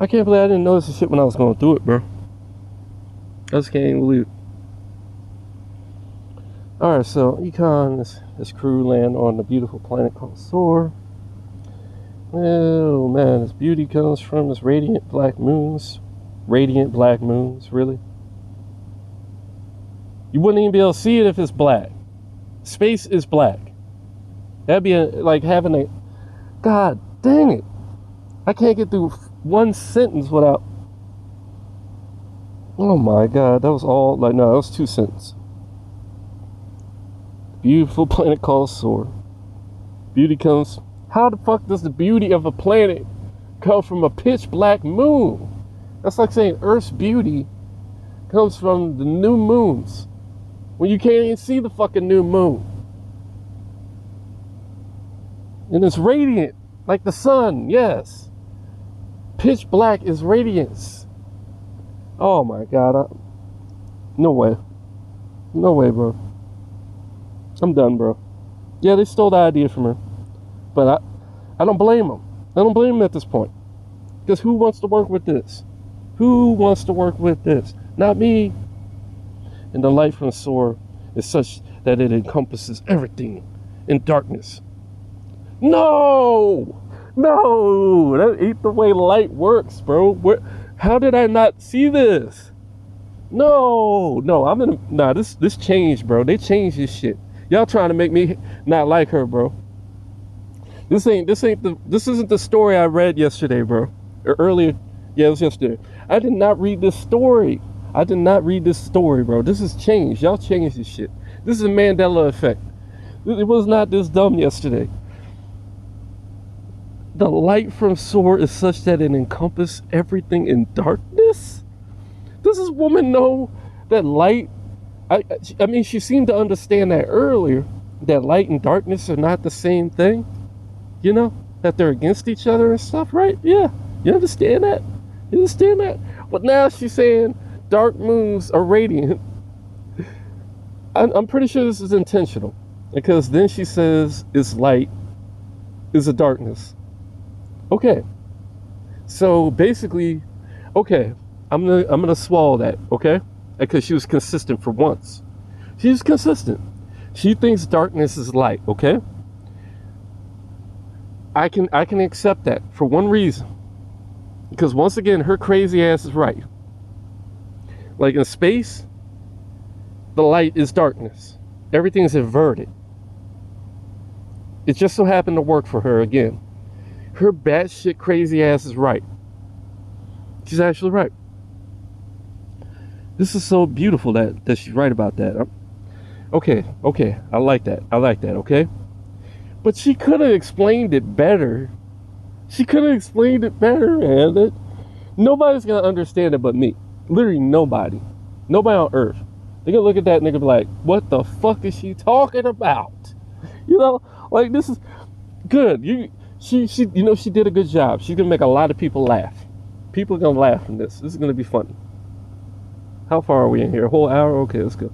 I can't believe I didn't notice this shit when I was going through it, bro. I just can't even believe it. Alright, so Econ, this crew land on the beautiful planet called Soar. Oh man, this beauty comes from this radiant black moons. Radiant black moons, really? You wouldn't even be able to see it if it's black. Space is black. That'd be like having a... God dang it. I can't get through one sentence without... Oh my God, that was all... Like, no, that was 2 sentences. Beautiful planet called Soar. Beauty comes... How the fuck does the beauty of a planet come from a pitch black moon? That's like saying Earth's beauty comes from the new moons, when you can't even see the fucking new moon. And it's radiant, like the sun, yes. Pitch black is radiance. Oh my God. No way. No way, bro. I'm done, bro. Yeah, they stole the idea from her. But I don't blame them. I don't blame them at this point. Because who wants to work with this? Who wants to work with this? Not me. And the light from Soar is such that it encompasses everything in darkness. No! No! That ain't the way light works, bro. How did I not see this? No! Nah, this changed, bro. They changed this shit. Y'all trying to make me not like her, bro. This isn't the story I read yesterday, bro. Or earlier. Yeah, it was yesterday. I did not read this story. Bro. This has changed. Y'all changed this shit. This is a Mandela effect. It was not this dumb yesterday. The light from Soar is such that it encompasses everything in darkness? Does this woman know that light... I mean, she seemed to understand that earlier, that light and darkness are not the same thing. You know, that they're against each other and stuff, right? Yeah, you understand that? But now she's saying dark moons are radiant. I'm pretty sure this is intentional, because then she says it's light is a darkness. Okay, so basically, okay, I'm gonna swallow that, okay? Because she was consistent for once. She's consistent. She thinks darkness is light, okay? I can accept that for one reason. Because once again, her crazy ass is right. Like in space, the light is darkness. Everything's inverted. It just so happened to work for her again. Her batshit crazy ass is right. She's actually right. This is so beautiful that she's right about that. Okay, I like that, okay? But she could have explained it better. Man. Nobody's gonna understand it but me. Literally nobody. Nobody on earth. They're gonna look at that and they're gonna be like, what the fuck is she talking about? You know, like, this is good. She did a good job. She's gonna make a lot of people laugh. People are gonna laugh from this. This is gonna be funny. How far are we in here? A whole hour? Okay, let's go.